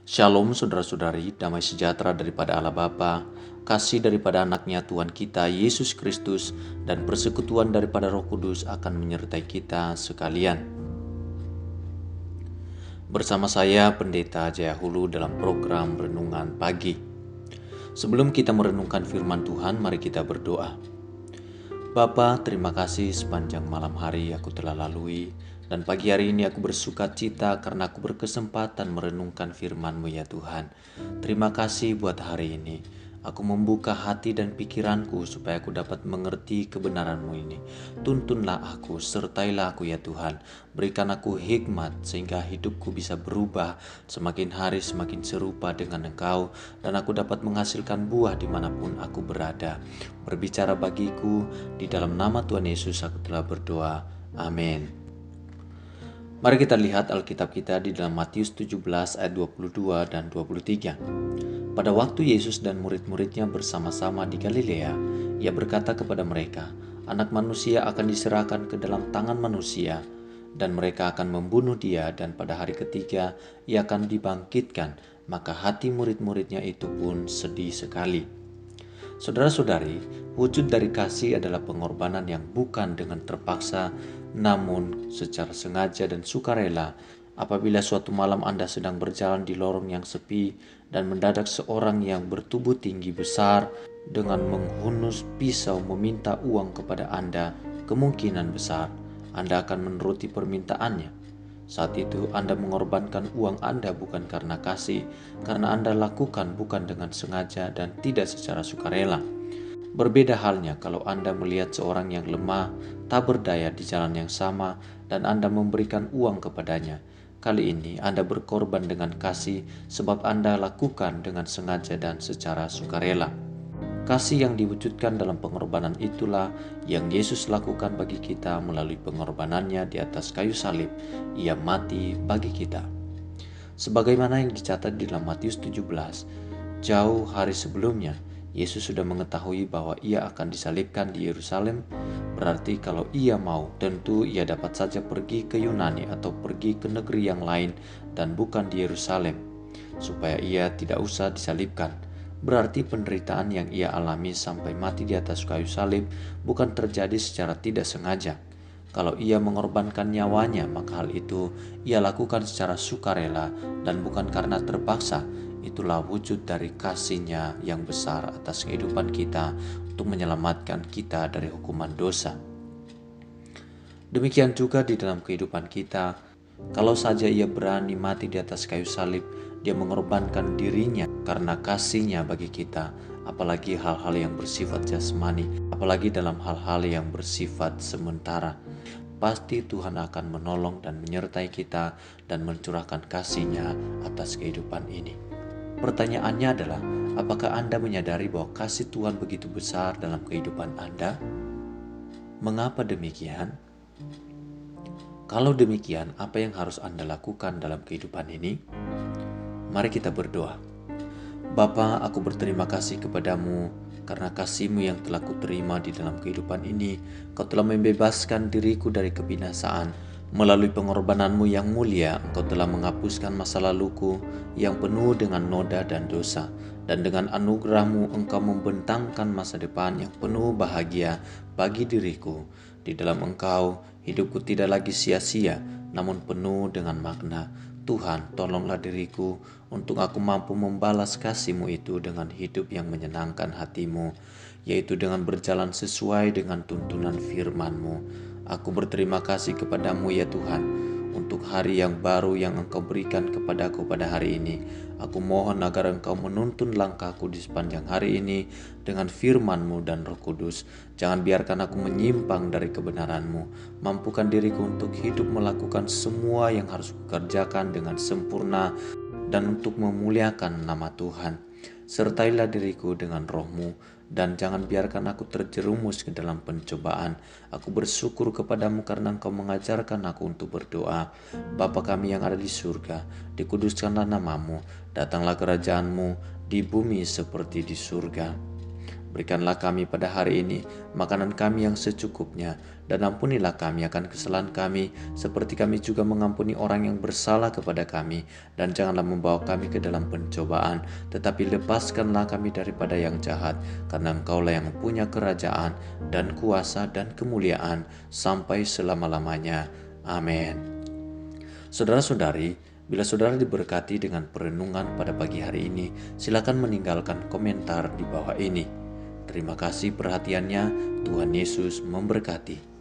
Shalom saudara-saudari, damai sejahtera daripada Allah Bapa, kasih daripada anaknya Tuhan kita Yesus Kristus, dan persekutuan daripada Roh Kudus akan menyertai kita sekalian. Bersama saya Pendeta Jaya Hulu dalam program Renungan Pagi. Sebelum kita merenungkan firman Tuhan, mari kita berdoa. Bapa, terima kasih sepanjang malam hari aku telah lalui, dan pagi hari ini aku bersuka cita karena aku berkesempatan merenungkan firman-Mu ya Tuhan. Terima kasih buat hari ini. Aku membuka hati dan pikiranku supaya aku dapat mengerti kebenaran-Mu ini. Tuntunlah aku, sertailah aku ya Tuhan. Berikan aku hikmat sehingga hidupku bisa berubah semakin hari semakin serupa dengan Engkau, dan aku dapat menghasilkan buah dimanapun aku berada. Berbicara bagiku, di dalam nama Tuhan Yesus aku telah berdoa. Amin. Mari kita lihat Alkitab kita di dalam Matius 17 ayat 22 dan 23. Pada waktu Yesus dan murid-muridnya bersama-sama di Galilea, Ia berkata kepada mereka, Anak manusia akan diserahkan ke dalam tangan manusia, dan mereka akan membunuh Dia, dan pada hari ketiga Ia akan dibangkitkan. Maka hati murid-muridnya itu pun sedih sekali. Saudara-saudari, wujud dari kasih adalah pengorbanan yang bukan dengan terpaksa, namun secara sengaja dan sukarela. Apabila suatu malam Anda sedang berjalan di lorong yang sepi dan mendadak seorang yang bertubuh tinggi besar dengan menghunus pisau meminta uang kepada Anda, kemungkinan besar Anda akan menuruti permintaannya. Saat itu Anda mengorbankan uang Anda bukan karena kasih, karena Anda lakukan bukan dengan sengaja dan tidak secara sukarela. Berbeda halnya kalau Anda melihat seorang yang lemah, tak berdaya di jalan yang sama, dan Anda memberikan uang kepadanya. Kali ini Anda berkorban dengan kasih sebab Anda lakukan dengan sengaja dan secara sukarela. Kasih yang diwujudkan dalam pengorbanan itulah yang Yesus lakukan bagi kita melalui pengorbanannya di atas kayu salib. Ia mati bagi kita. Sebagaimana yang dicatat di dalam Matius 17, jauh hari sebelumnya, Yesus sudah mengetahui bahwa Ia akan disalibkan di Yerusalem. Berarti kalau Ia mau, tentu Ia dapat saja pergi ke Yunani atau pergi ke negeri yang lain dan bukan di Yerusalem, supaya Ia tidak usah disalibkan. Berarti penderitaan yang Ia alami sampai mati di atas kayu salib bukan terjadi secara tidak sengaja. Kalau Ia mengorbankan nyawanya, maka hal itu Ia lakukan secara sukarela dan bukan karena terpaksa. Itulah wujud dari kasih-Nya yang besar atas kehidupan kita untuk menyelamatkan kita dari hukuman dosa. Demikian juga di dalam kehidupan kita, kalau saja Ia berani mati di atas kayu salib, Dia mengorbankan dirinya karena kasih-Nya bagi kita, apalagi hal-hal yang bersifat jasmani, apalagi dalam hal-hal yang bersifat sementara. Pasti Tuhan akan menolong dan menyertai kita dan mencurahkan kasih-Nya atas kehidupan ini. Pertanyaannya adalah, apakah Anda menyadari bahwa kasih Tuhan begitu besar dalam kehidupan Anda? Mengapa demikian? Kalau demikian, apa yang harus Anda lakukan dalam kehidupan ini? Mari kita berdoa. Bapa, aku berterima kasih kepadamu karena kasih-Mu yang telah kuterima di dalam kehidupan ini. Kau telah membebaskan diriku dari kebinasaan. Melalui pengorbanan-Mu yang mulia, Engkau telah menghapuskan masa laluku yang penuh dengan noda dan dosa. Dan dengan anugerah-Mu, Engkau membentangkan masa depan yang penuh bahagia bagi diriku. Di dalam Engkau, hidupku tidak lagi sia-sia, namun penuh dengan makna. Tuhan, tolonglah diriku untuk aku mampu membalas kasih-Mu itu dengan hidup yang menyenangkan hati-Mu, yaitu dengan berjalan sesuai dengan tuntunan firman-Mu. Aku berterima kasih kepadamu ya Tuhan, untuk hari yang baru yang Engkau berikan kepadaku pada hari ini. Aku mohon agar Engkau menuntun langkahku di sepanjang hari ini dengan firman-Mu dan Roh Kudus. Jangan biarkan aku menyimpang dari kebenaran-Mu. Mampukan diriku untuk hidup melakukan semua yang harus kukerjakan dengan sempurna dan untuk memuliakan nama Tuhan. Sertailah diriku dengan Roh-Mu, dan jangan biarkan aku terjerumus ke dalam pencobaan. Aku bersyukur kepadamu karena Engkau mengajarkan aku untuk berdoa. Bapa kami yang ada di surga, dikuduskanlah namamu, datanglah kerajaan-Mu di bumi seperti di surga. Berikanlah kami pada hari ini makanan kami yang secukupnya, dan ampunilah kami akan kesalahan kami, seperti kami juga mengampuni orang yang bersalah kepada kami. Dan janganlah membawa kami ke dalam pencobaan, tetapi lepaskanlah kami daripada yang jahat, karena Engkaulah yang punya kerajaan dan kuasa dan kemuliaan sampai selama-lamanya. Amin. Saudara-saudari, bila saudara diberkati dengan perenungan pada pagi hari ini, silakan meninggalkan komentar di bawah ini. Terima kasih perhatiannya. Tuhan Yesus memberkati.